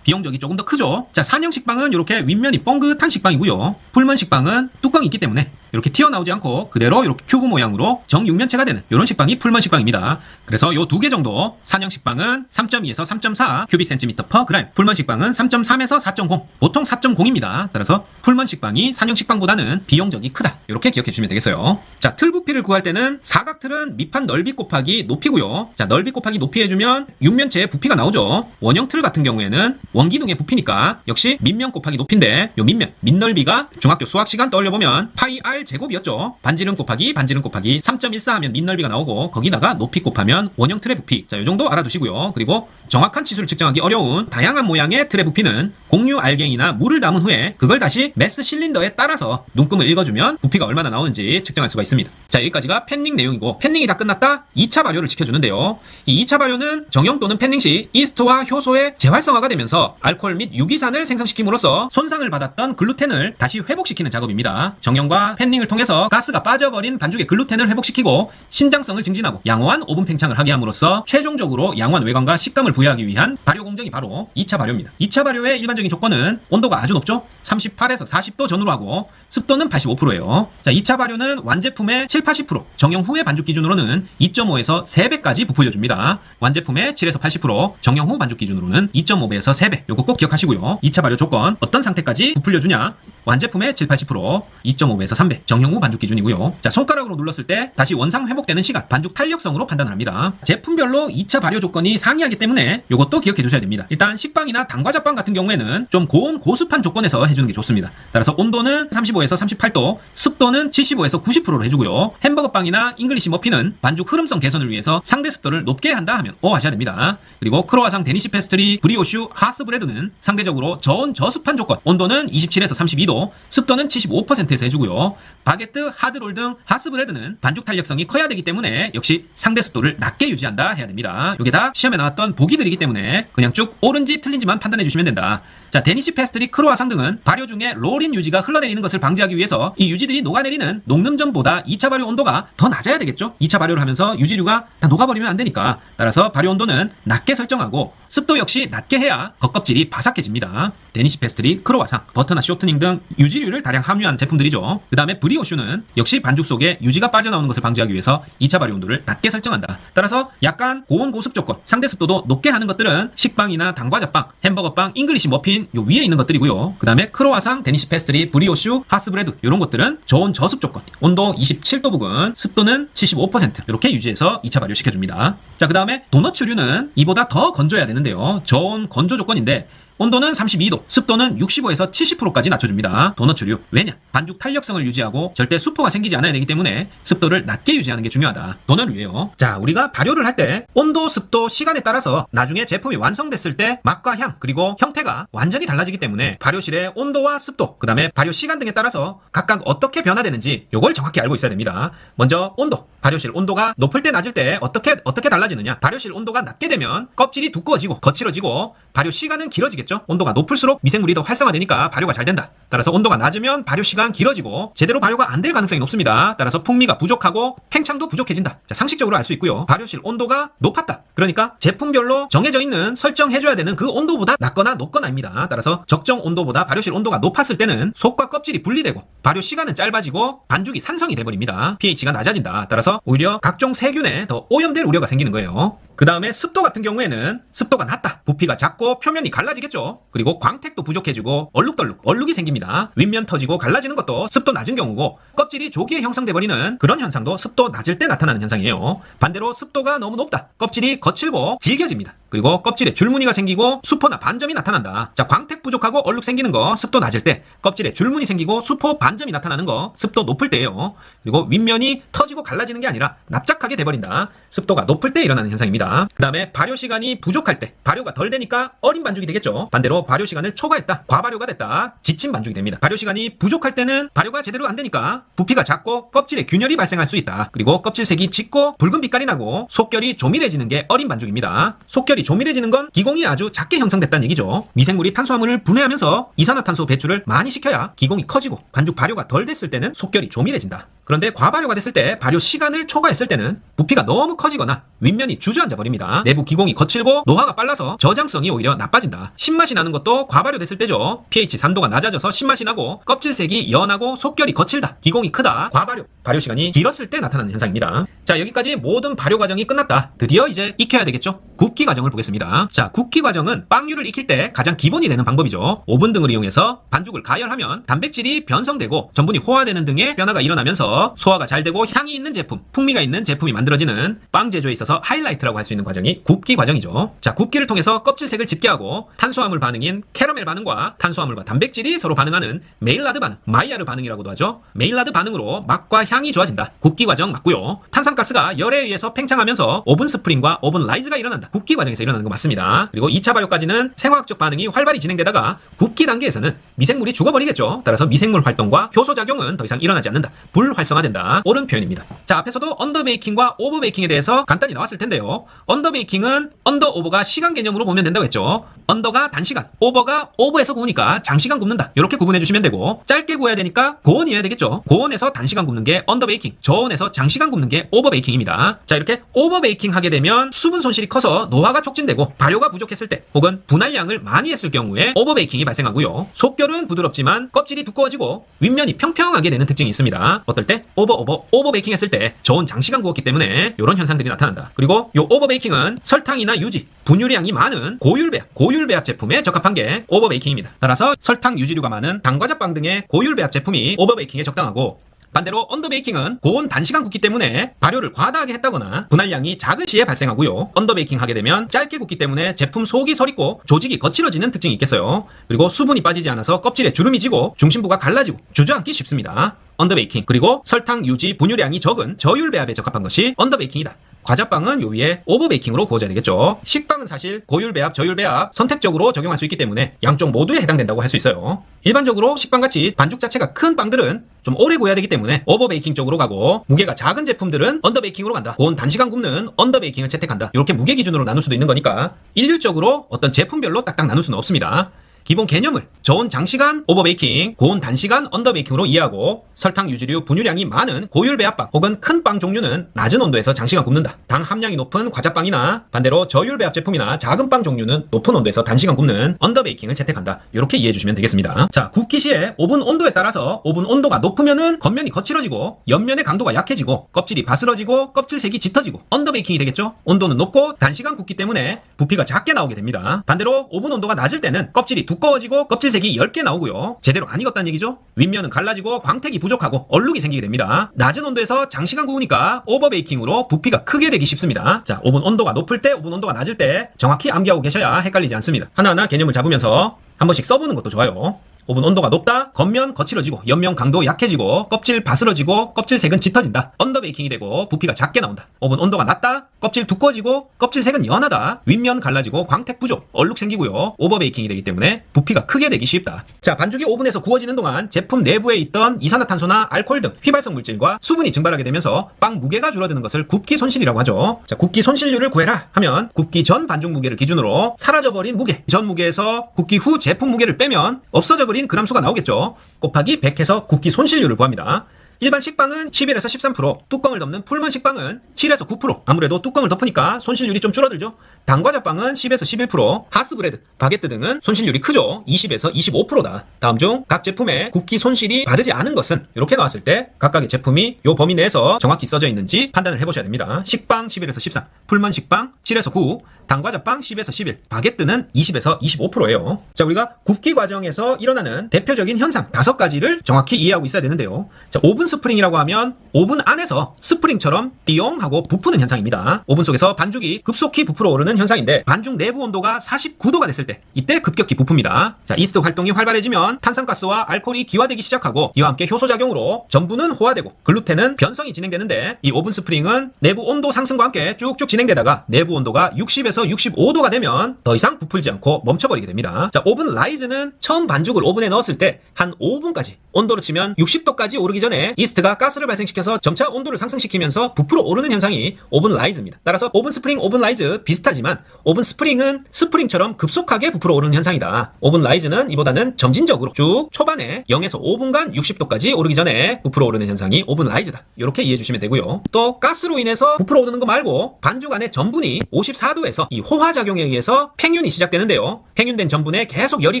조금 더 크죠. 자, 산형 식빵은 이렇게 윗면이 뻥긋한 식빵이고요. 풀먼 식빵은 뚜껑이 있기 때문에 이렇게 튀어나오지 않고 그대로 이렇게 큐브 모양으로 정육면체가 되는 이런 식빵이 풀먼 식빵입니다. 그래서 요 두 개 정도, 산형 식빵은 3.2에서 3.4 큐빅 센티미터 퍼 그램, 풀먼 식빵은 3.3에서 4.0, 보통 4.0입니다. 따라서 풀먼 식빵이 산형 식빵보다는 비용적이 크다. 이렇게 기억해 주시면 되겠어요. 자, 틀 부피를 구할 때는 사각틀은 밑판 넓이 곱하기 높이고요. 자, 넓이 곱하기 높이 해주면 육면체의 부피가 나오죠. 원형 틀 같은 경우에는 원기둥의 부피니까 역시 밑면 곱하기 높이인데 요 밑넓이가 중학교 수학 시간 떠올려보면 파이 R 제곱이었죠. 반지름 곱하기 3.14 하면 밑넓이가 나오고 거기다가 높이 곱하면 원형 틀의 부피. 자, 요 정도 알아두시고요. 그리고 정확한 치수를 측정하기 어려운 다양한 모양의 틀의 부피는 공유 알갱이나 물을 담은 후에 그걸 다시 메스 실린더에 따라서 눈금을 읽어주면 부피가 얼마나 나오는지 측정할 수가 있습니다. 자, 여기까지가 팬닝 내용이고, 팬닝이 다 끝났다 2차 발효를 지켜주는데요. 이 2차 발효는 정형 또는 팬닝 시 이스트와 효소의 재활성화가 되면서 알코올 및 유기산을 생성시킴으로써 손상을 받았던 글루텐을 다시 회복시키는 작업입니다. 정형과 팬닝을 통해서 가스가 빠져버린 반죽의 글루텐을 회복시키고 신장성을 증진하고 양호한 오븐 팽창을 하게 함으로써 최종적으로 양호한 외관과 식감을 부여하기 위한 발효 공정이 바로 2차 발효입니다. 2차 발효의 일반적인 조건은 온도가 아주 높죠. 38에서 40도 전후로 하고 습도는 85%예요. 자, 2차 발효는 완제품의 7, 80%, 정형 후의 반죽 기준으로는 2.5에서 3배까지 부풀려줍니다. 완제품의 7에서 80%, 정형 후 반죽 기준으로는 2.5배에서 3배. 요거 꼭 기억하시고요. 2차 발효 조건 어떤 상태까지 부풀려주냐? 완제품의 7, 80%, 2.5배에서 3배, 정형 후 반죽 기준이고요. 자, 손가락으로 눌렀을 때 다시 원상 회복되는 시간, 반죽 탄력성으로 판단을 합니다. 제품별로 2차 발효 조건이 상이하기 때문에 요것도 기억해 두셔야 됩니다. 일단 식빵이나 당과자빵 같은 경우에는 좀 고온 고습한 조건에서 해주는 게 좋습니다. 따라서 온도는 35에서 38도, 습도는 75에서 90%로 해주고요. 햄버거빵이나 잉글리시 머핀은 반죽 흐름성 개선을 위해서 상대 습도를 높게 한다 하면 O 하셔야 됩니다. 그리고 크로와상, 데니시 페스트리, 브리오슈, 하스브레드는 상대적으로 저온 저습한 조건, 온도는 27에서 32도, 쿠키도 습도는 75%에서 해주고요. 바게트, 하드롤 등 하스브레드는 반죽 탄력성이 커야 되기 때문에 역시 상대 습도를 낮게 유지한다 해야 됩니다. 이게 다 시험에 나왔던 보기들이기 때문에 그냥 쭉 옳은지 틀린지만 판단해 주시면 된다. 자, 데니시 페스트리, 크로와상 등은 발효 중에 롤인 유지가 흘러내리는 것을 방지하기 위해서 이 유지들이 녹아내리는 녹는 점보다 2차 발효 온도가 더 낮아야 되겠죠? 2차 발효를 하면서 유지류가 다 녹아버리면 안 되니까. 따라서 발효 온도는 낮게 설정하고 습도 역시 낮게 해야 겉껍질이 바삭해집니다. 데니시 페스트리, 크로와상, 버터나 쇼트닝 등 유지류를 다량 함유한 제품들이죠. 그 다음에 브리오슈는 역시 반죽 속에 유지가 빠져나오는 것을 방지하기 위해서 2차 발효 온도를 낮게 설정한다. 따라서 약간 고온 고습 조건, 상대 습도도 높게 하는 것들은 식빵이나 당과자빵, 햄버거빵, 잉글리시 머핀 요 위에 있는 것들이고요. 그 다음에 크로와상, 데니시 페스트리, 브리오슈, 하스브레드 이런 것들은 저온 저습 조건, 온도 27도 부근, 습도는 75% 이렇게 유지해서 2차 발효 시켜줍니다. 자, 그 다음에 도너츠류는 이보다 더 건조해야 되는데요. 저온 건조 조건인데 온도는 32도, 습도는 65에서 70%까지 낮춰줍니다. 도너츠류. 왜냐? 반죽 탄력성을 유지하고 절대 수포가 생기지 않아야 되기 때문에 습도를 낮게 유지하는 게 중요하다. 도너류예요. 자, 우리가 발효를 할 때 온도, 습도, 시간에 따라서 나중에 제품이 완성됐을 때 맛과 향, 그리고 형태가 완전히 달라지기 때문에 발효실의 온도와 습도, 그 다음에 발효 시간 등에 따라서 각각 어떻게 변화되는지 요걸 정확히 알고 있어야 됩니다. 먼저 온도. 발효실 온도가 높을 때 낮을 때 어떻게 달라지느냐? 발효실 온도가 낮게 되면 껍질이 두꺼워지고 거칠어지고 발효 시간은 길어지겠죠? 온도가 높을수록 미생물이 더 활성화되니까 발효가 잘 된다. 따라서 온도가 낮으면 발효 시간 길어지고 제대로 발효가 안 될 가능성이 높습니다. 따라서 풍미가 부족하고 팽창도 부족해진다. 자, 상식적으로 알 수 있고요. 발효실 온도가 높았다. 그러니까 제품별로 정해져 있는 설정해줘야 되는 그 온도보다 낮거나 높거나입니다. 따라서 적정 온도보다 발효실 온도가 높았을 때는 속과 껍질이 분리되고 발효 시간은 짧아지고 반죽이 산성이 돼버립니다. pH가 낮아진다. 따라서 오히려 각종 세균에 더 오염될 우려가 생기는 거예요. 그 다음에 습도 같은 경우에는 습도가 낮다. 부피가 작고 표면이 갈라지겠죠. 그리고 광택도 부족해지고 얼룩덜룩, 얼룩이 생깁니다. 윗면 터지고 갈라지는 것도 습도 낮은 경우고 껍질이 조기에 형성돼버리는 그런 현상도 습도 낮을 때 나타나는 현상이에요. 반대로 습도가 너무 높다. 껍질이 거칠고 질겨집니다. 그리고 껍질에 줄무늬가 생기고 수포나 반점이 나타난다. 자, 광택 부족하고 얼룩 생기는 거 습도 낮을 때, 껍질에 줄무늬 생기고 수포 반점이 나타나는 거 습도 높을 때예요. 그리고 윗면이 터지고 갈라지는 게 아니라 납작하게 돼버린다. 습도가 높을 때 일어나는 현상입니다. 그 다음에 발효 시간이 부족할 때, 발효가 덜 되니까 어린 반죽이 되겠죠. 반대로 발효 시간을 초과했다. 과발효가 됐다. 지친 반죽이 됩니다. 발효 시간이 부족할 때는 발효가 제대로 안 되니까 부피가 작고 껍질에 균열이 발생할 수 있다. 그리고 껍질색이 짙고 붉은 빛깔이 나고 속결이 조밀해지는 게 어린 반죽입니다. 속결이 조밀해지는 건 기공이 아주 작게 형성됐다는 얘기죠. 미생물이 탄수화물을 분해하면서 이산화탄소 배출을 많이 시켜야 기공이 커지고 반죽 발효가 덜 됐을 때는 속결이 조밀해진다. 그런데 과발효가 됐을 때, 발효 시간을 초과했을 때는 부피가 너무 커지거나 윗면이 주저앉아 버립니다. 내부 기공이 거칠고 노화가 빨라서 저장성이 오히려 나빠진다. 신맛이 나는 것도 과발효 됐을 때죠. pH 산도가 낮아져서 신맛이 나고 껍질색이 연하고 속결이 거칠다. 기공이 크다. 과발효. 발효 시간이 길었을 때 나타나는 현상입니다. 자, 여기까지 모든 발효 과정이 끝났다. 드디어 이제 익혀야 되겠죠? 굽기 과정을 보겠습니다. 자, 굽기 과정은 빵류를 익힐 때 가장 기본이 되는 방법이죠. 오븐 등을 이용해서 반죽을 가열하면 단백질이 변성되고 전분이 호화되는 등의 변화가 일어나면서 소화가 잘 되고 향이 있는 제품, 풍미가 있는 제품이 만들어지는 빵 제조에 있어서 하이라이트라고 할 수 있는 과정이 굽기 과정이죠. 자, 굽기를 통해서 껍질색을 짙게 하고 탄수화물 반응인 캐러멜 반응과 탄수화물과 단백질이 서로 반응하는 메일라드 반응, 마이야르 반응이라고도 하죠. 메일라드 반응으로 맛과 향이 좋아진다. 굽기 과정 맞고요. 탄산가스가 열에 의해서 팽창하면서 오븐 스프링과 오븐 라이즈가 일어난다. 굽기 과정에서 일어나는 거 맞습니다. 그리고 2차 발효까지는 생화학적 반응이 활발히 진행되다가 굽기 단계에서는 미생물이 죽어버리겠죠. 따라서 미생물 활동과 효소 작용은 더 이상 일어나지 않는다. 불활성화된다. 옳은 표현입니다. 자, 앞에서도 언더베이킹과 오버베이킹에 대해서 간단히 나왔을 텐데요. 언더베이킹은 언더 오버가 시간 개념으로 보면 된다고 했죠. 언더가 단시간, 오버가 오버에서 구우니까 장시간 굽는다. 이렇게 구분해 주시면 되고, 짧게 구워야 되니까 고온이어야 되겠죠. 고온에서 단시간 굽는 게 언더베이킹, 저온에서 장시간 굽는 게 오버베이킹입니다. 자, 이렇게 오버베이킹 하게 되면 수분 손실이 커서 노화가 촉진되고 발효가 부족했을 때 혹은 분할량을 많이 했을 경우에 오버베이킹이 발생하고요. 속결은 부드럽지만 껍질이 두꺼워지고 윗면이 평평하게 되는 특징이 있습니다. 어떨 때? 오버베이킹 했을 때 저온 장시간 구웠기 때문에 이런 현상들이 나타난다. 그리고 이 오버베이킹은 설탕이나 유지, 분유량이 많은 고율배합 제품에 적합한 게 오버베이킹입니다. 따라서 설탕, 유지류가 많은 당과자빵 등의 고율배합 제품이 오버베이킹에 적당하고, 반대로 언더베이킹은 고온 단시간 굽기 때문에 발효를 과다하게 했다거나 분할량이 작은 시에 발생하고요. 언더베이킹 하게 되면 짧게 굽기 때문에 제품 속이 서리고 조직이 거칠어지는 특징이 있겠어요. 그리고 수분이 빠지지 않아서 껍질에 주름이 지고 중심부가 갈라지고 주저앉기 쉽습니다. 언더베이킹. 그리고 설탕, 유지, 분유량이 적은 저율배합에 적합한 것이 언더베이킹이다. 과자빵은 요 위에 오버베이킹으로 구워져야 되겠죠. 식빵은 사실 고율배합, 저율배합 선택적으로 적용할 수 있기 때문에 양쪽 모두에 해당된다고 할 수 있어요. 일반적으로 식빵같이 반죽 자체가 큰 빵들은 좀 오래 구워야 되기 때문에 오버베이킹 쪽으로 가고, 무게가 작은 제품들은 언더베이킹으로 간다. 고온 단시간 굽는 언더베이킹을 채택한다. 이렇게 무게 기준으로 나눌 수도 있는 거니까 일률적으로 어떤 제품별로 딱딱 나눌 수는 없습니다. 기본 개념을 저온 장시간 오버베이킹, 고온 단시간 언더베이킹으로 이해하고, 설탕, 유지류, 분유량이 많은 고율 배합빵 혹은 큰 빵 종류는 낮은 온도에서 장시간 굽는다. 당 함량이 높은 과자빵이나 반대로 저율 배합 제품이나 작은 빵 종류는 높은 온도에서 단시간 굽는 언더베이킹을 채택한다. 이렇게 이해해 주시면 되겠습니다. 자, 굽기 시에 오븐 온도에 따라서 오븐 온도가 높으면은 겉면이 거칠어지고 옆면의 강도가 약해지고 껍질이 바스러지고 껍질색이 짙어지고 언더베이킹이 되겠죠. 온도는 높고 단시간 굽기 때문에 부피가 작게 나오게 됩니다. 반대로 오븐 온도가 낮을 때는 껍질이 두꺼워지고 껍질색이 얇게 나오고요. 제대로 안 익었다는 얘기죠. 윗면은 갈라지고 광택이 부족하고 얼룩이 생기게 됩니다. 낮은 온도에서 장시간 구우니까 오버베이킹으로 부피가 크게 되기 쉽습니다. 자, 오븐 온도가 높을 때, 오븐 온도가 낮을 때 정확히 암기하고 계셔야 헷갈리지 않습니다. 하나하나 개념을 잡으면서 한 번씩 써보는 것도 좋아요. 오븐 온도가 높다, 겉면 거칠어지고 옆면 강도 약해지고 껍질 바스러지고 껍질색은 짙어진다. 언더베이킹이 되고 부피가 작게 나온다. 오븐 온도가 낮다, 껍질 두꺼워지고 껍질색은 연하다. 윗면 갈라지고 광택 부족, 얼룩 생기고요. 오버베이킹이 되기 때문에 부피가 크게 되기 쉽다. 자, 반죽이 오븐에서 구워지는 동안 제품 내부에 있던 이산화탄소나 알코올 등 휘발성 물질과 수분이 증발하게 되면서 빵 무게가 줄어드는 것을 굽기 손실이라고 하죠. 자, 굽기 손실률을 구해라 하면 굽기 전 반죽 무게를 기준으로 사라져버린 무게, 전 무게에서 굽기 후 제품 무게를 빼면 없어져버린 그람수가 나오겠죠. 곱하기 100해서 굽기 손실률을 구합니다. 일반 식빵은 11에서 13%, 뚜껑을 덮는 풀먼 식빵은 7에서 9%. 아무래도 뚜껑을 덮으니까 손실률이 좀 줄어들죠. 당과자빵은 10에서 11%, 하스브레드, 바게트 등은 손실률이 크죠. 20에서 25%다. 다음 중 각 제품의 굽기 손실이 다르지 않은 것은, 이렇게 나왔을 때 각각의 제품이 이 범위 내에서 정확히 써져 있는지 판단을 해보셔야 됩니다. 식빵 11에서 13, 풀먼 식빵 7에서 9, 당과자빵 10에서 11, 바게트는 20에서 25%예요. 자, 우리가 굽기 과정에서 일어나는 대표적인 현상 5가지를 정확히 이해하고 있어야 되는데요. 자, 오븐 스프링이라고 하면 오븐 안에서 스프링처럼 띠용 하고 부푸는 현상입니다. 오븐 속에서 반죽이 급속히 부풀어 오르는 현상인데, 반죽 내부 온도가 49도가 됐을 때 이때 급격히 부풉니다. 자, 이스트 활동이 활발해지면 탄산가스와 알코올이 기화되기 시작하고, 이와 함께 효소작용으로 전분은 호화되고 글루텐은 변성이 진행되는데, 이 오븐 스프링은 내부 온도 상승과 함께 쭉쭉 진행되다가 내부 온도가 60에서 65도가 되면 더 이상 부풀지 않고 멈춰버리게 됩니다. 자, 오븐 라이즈는 처음 반죽을 오븐에 넣었을 때 한 5분까지, 온도로 치면 60도까지 오르기 전에 이스트가 가스를 발생시켜서 점차 온도를 상승시키면서 부풀어 오르는 현상이 오븐 라이즈입니다. 따라서 오븐 스프링, 오븐 라이즈 비슷하지만 오븐 스프링은 스프링처럼 급속하게 부풀어 오르는 현상이다. 오븐 라이즈는 이보다는 점진적으로 쭉 초반에 0에서 5분간 60도까지 오르기 전에 부풀어 오르는 현상이 오븐 라이즈다. 이렇게 이해해 주시면 되고요. 또 가스로 인해서 부풀어 오르는 거 말고 반죽 안에 전분이 54도에서 이 호화작용에 의해서 팽윤이 시작되는데요. 팽윤된 전분에 계속 열이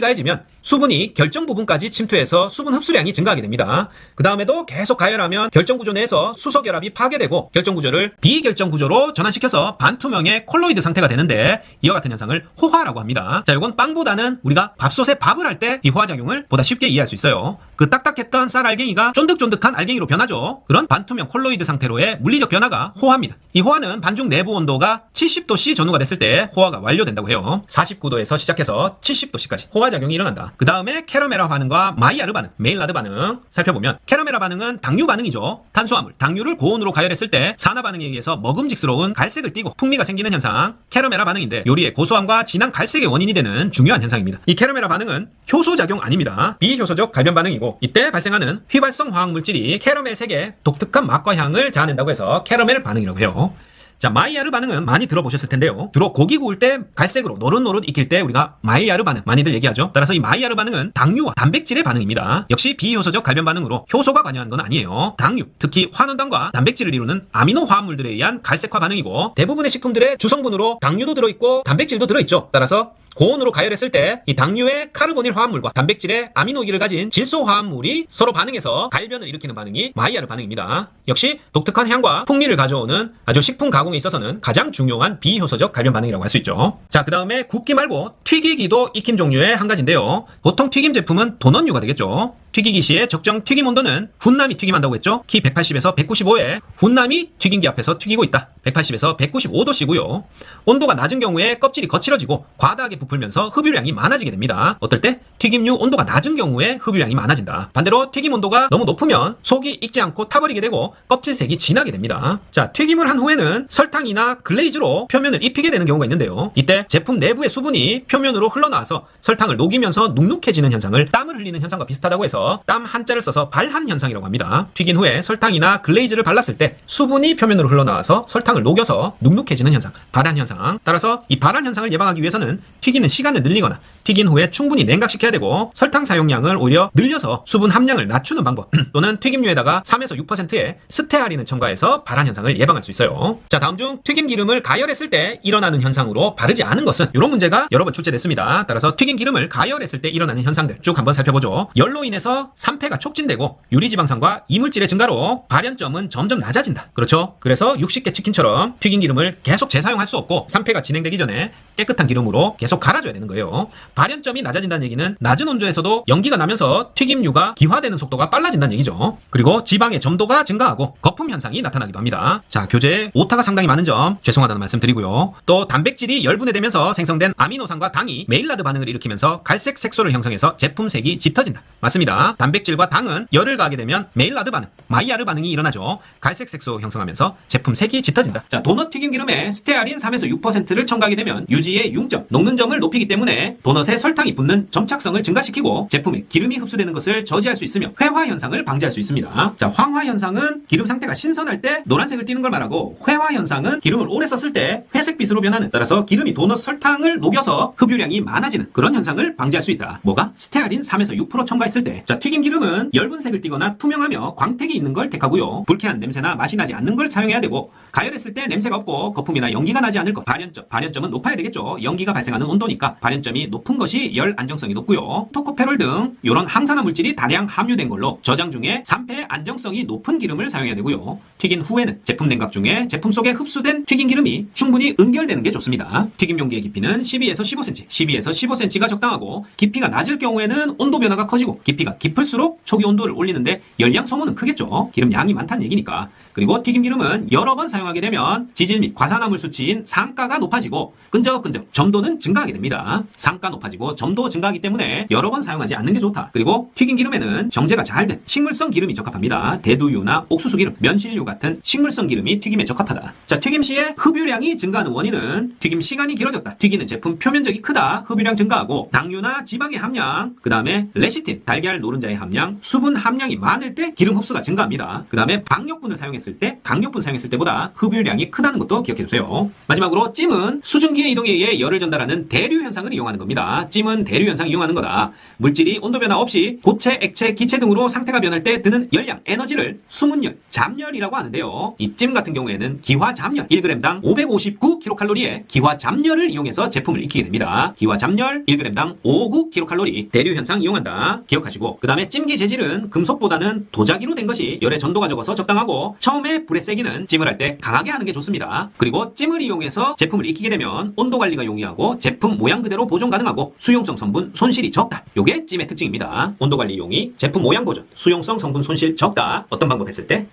가해지면 수분이 결정 부분까지 침투해서 수분 흡수량이 증가하게 됩니다. 그 다음에도 계속 가열하면 결정 구조 내에서 수소 결합이 파괴되고 결정 구조를 비결정 구조로 전환시켜서 반투명의 콜로이드 상태가 되는데, 이와 같은 현상을 호화라고 합니다. 자, 이건 빵보다는 우리가 밥솥에 밥을 할 때 이 호화작용을 보다 쉽게 이해할 수 있어요. 그 딱딱했던 쌀 알갱이가 쫀득쫀득한 알갱이로 변하죠. 그런 반투명 콜로이드 상태로의 물리적 변화가 호화입니다. 이 호화는 반죽 내부 온도가 70도씨 전후가 됐을 때 호화가 완료된다고 해요. 49도에서 시작해서 70도씨까지 호화작용이 일어난다. 그 다음에 캐러멜화 반응과 마이야르 반응, 메일라드 반응 살펴보면, 캐러멜화 반응은 당류 반응이죠. 탄수화물, 당류를 고온으로 가열했을 때 산화 반응에 의해서 먹음직스러운 갈색을 띠고 풍미가 생기는 현상, 캐러멜화 반응인데 요리의 고소함과 진한 갈색의 원인이 되는 중요한 현상입니다. 이 캐러멜화 반응은 효소작용 아닙니다. 비효소적 갈변 반응이고, 이때 발생하는 휘발성 화학물질이 캐러멜 색의 독특한 맛과 향을 자아낸다고 해서 캐러멜 반응이라고 해요. 자, 마이야르 반응은 많이 들어보셨을 텐데요. 주로 고기 구울 때 갈색으로 노릇노릇 익힐 때 우리가 마이야르 반응 많이들 얘기하죠. 따라서 이 마이야르 반응은 당류와 단백질의 반응입니다. 역시 비효소적 갈변 반응으로 효소가 관여한 건 아니에요. 당류, 특히 환원당과 단백질을 이루는 아미노 화합물들에 의한 갈색화 반응이고, 대부분의 식품들의 주성분으로 당류도 들어있고 단백질도 들어있죠. 따라서 고온으로 가열했을 때 이 당류의 카르보닐 화합물과 단백질의 아미노기를 가진 질소 화합물이 서로 반응해서 갈변을 일으키는 반응이 마이야르 반응입니다. 역시 독특한 향과 풍미를 가져오는 아주 식품 가공에 있어서는 가장 중요한 비효소적 갈변 반응이라고 할 수 있죠. 자, 그 다음에 굽기 말고 튀기기도 익힘 종류의 한 가지인데요. 보통 튀김 제품은 도넛류가 되겠죠. 튀기기 시에 적정 튀김 온도는 훈남이 튀김한다고 했죠? 키 180에서 195에 훈남이 튀김기 앞에서 튀기고 있다. 180에서 195도씨고요. 온도가 낮은 경우에 껍질이 거칠어지고 과다하게 부풀면서 흡유량이 많아지게 됩니다. 어떨 때? 튀김류 온도가 낮은 경우에 흡유량이 많아진다. 반대로 튀김 온도가 너무 높으면 속이 익지 않고 타버리게 되고 껍질색이 진하게 됩니다. 자, 튀김을 한 후에는 설탕이나 글레이즈로 표면을 입히게 되는 경우가 있는데요. 이때 제품 내부의 수분이 표면으로 흘러나와서 설탕을 녹이면서 눅눅해지는 현상을 땀을 흘리는 현상과 비슷하다고 해서 땀 한자를 써서 발한 현상이라고 합니다. 튀긴 후에 설탕이나 글레이즈를 발랐을 때 수분이 표면으로 흘러나와서 설탕을 녹여서 눅눅해지는 현상, 발한 현상. 따라서 이 발한 현상을 예방하기 위해서는 튀기는 시간을 늘리거나 튀긴 후에 충분히 냉각시켜야 되고 설탕 사용량을 오히려 늘려서 수분 함량을 낮추는 방법 또는 튀김류에다가 3에서 6%의 스테아린을 첨가해서 발한 현상을 예방할 수 있어요. 자, 다음 중 튀김 기름을 가열했을 때 일어나는 현상으로 바르지 않은 것은 이런 문제가 여러 번 출제됐습니다. 따라서 튀김 기름을 가열했을 때 일어나는 현상들 쭉 한번 살펴보죠. 열로 인해서 산패가 촉진되고 유리지방산과 이물질의 증가로 발연점은 점점 낮아진다. 그렇죠? 그래서 60개 치킨처럼 튀긴 기름을 계속 재사용할 수 없고 산패가 진행되기 전에 깨끗한 기름으로 계속 갈아줘야 되는 거예요. 발연점이 낮아진다는 얘기는 낮은 온도에서도 연기가 나면서 튀김류가 기화되는 속도가 빨라진다는 얘기죠. 그리고 지방의 점도가 증가하고 거품 현상이 나타나기도 합니다. 자, 교재에 오타가 상당히 많은 점 죄송하다는 말씀 드리고요. 또 단백질이 열분해되면서 생성된 아미노산과 당이 메일라드 반응을 일으키면서 갈색 색소를 형성해서 제품 색이 짙어진다. 맞습니다. 단백질과 당은 열을 가하게 되면 메일라드 반응, 마이야르 반응이 일어나죠. 갈색 색소 형성하면서 제품 색이 짙어진다. 자, 도넛 튀김 기름에 스테아린 3에서 6%를 첨가하게 되면 유지의 융점, 녹는 점을 높이기 때문에 도넛에 설탕이 붙는 점착성을 증가시키고 제품에 기름이 흡수되는 것을 저지할 수 있으며 회화 현상을 방지할 수 있습니다. 자, 황화 현상은 기름 상태가 신선할 때 노란색을 띠는 걸 말하고 회화 현상은 기름을 오래 썼을 때 회색빛으로 변하는, 따라서 기름이 도넛 설탕을 녹여서 흡유량이 많아지는 그런 현상을 방지할 수 있다. 뭐가? 스테아린 3에서 6% 첨가했을 때. 자, 튀김 기름은 엷은색을 띠거나 투명하며 광택이 있는 걸 택하고요. 불쾌한 냄새나 맛이 나지 않는 걸 사용해야 되고 가열했을 때 냄새가 없고 거품이나 연기가 나지 않을 것. 발연점은 높아야 되겠죠. 연기가 발생하는 온도니까 발연점이 높은 것이 열 안정성이 높고요. 토코페롤 등 이런 항산화 물질이 다량 함유된 걸로 저장 중에 산패 안정성이 높은 기름을 사용해야 되고요. 튀긴 후에는 제품 냉각 중에 제품 속에 흡수된 튀긴 기름이 충분히 응결되는 게 좋습니다. 튀김 용기의 깊이는 12에서 15cm, 12에서 15cm가 적당하고 깊이가 낮을 경우에는 온도 변화가 커지고 깊이가 깊을수록 초기 온도를 올리는데 열량 소모는 크겠죠. 기름 양이 많다는 얘기니까. 그리고 튀김 기름은 여러 번 사용하게 되면 지질 및 과산화물 수치인 상가가 높아지고 끈적끈적 점도는 증가하게 됩니다. 상가 높아지고 점도 증가하기 때문에 여러 번 사용하지 않는 게 좋다. 그리고 튀긴 기름에는 정제가 잘 된 식물성 기름이 적합합니다. 대두유나 옥수수 기름, 면실류 같은 식물성 기름이 튀김에 적합하다. 자, 튀김 시에 흡유량이 증가하는 원인은 튀김 시간이 길어졌다, 튀기는 제품 표면적이 크다, 흡유량 증가하고 당류나 지방의 함량, 그 다음에 레시틴, 달걀 노른자의 함량, 수분 함량이 많을 때 기름 흡수가 증가합니다. 그 다음에 박력분을 사용했을 때, 강력분 사용했을 때보다 흡유량이 크다는 것도 기억해두세요. 마지막으로 찜은 수증기의 이동에 의해 열을 전달하는 대류 현상을 이용하는 겁니다. 찜은 대류 현상을 이용하는 거다. 물질이 온도 변화 없이 고체, 액체, 기체 등으로 상태가 변할 때 드는 열량, 에너지를 수문열, 잠열이라고 하는데요. 이 찜 같은 경우에는 기화 잠열 1g당 559kcal의 기화 잠열을 이용해서 제품을 익히게 됩니다. 기화 잠열 1g당 559kcal 대류 현상 이용한다. 기억하시고, 그 다음에 찜기 재질은 금속보다는 도자기로 된 것이 열의 전도가 적어서 적당하고 처음에 불의 세기는 찜을 할 때 강하게 하는 게 좋습니다. 그리고 찜을 이용해서 제품을 익히게 되면 온도 관리가 용이하고 제품 모양 그대로 보존 가능하고 수용성 성분 손실이 적다. 요게 찜의 특징입니다. 온도 관리 용이, 제품 모양 보존, 수용성 성분 손실 적다. 어떤 방법 했을 때?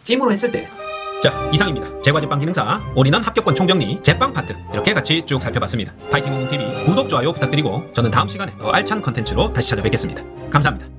찜으로 했을 때. 자, 이상입니다. 제과 제빵 기능사 올인원 합격권 총정리 제빵 파트 이렇게 같이 쭉 살펴봤습니다. 파이팅 홍TV 구독, 좋아요 부탁드리고 저는 다음 시간에 더 알찬 컨텐츠로 다시 찾아뵙겠습니다. 감사합니다.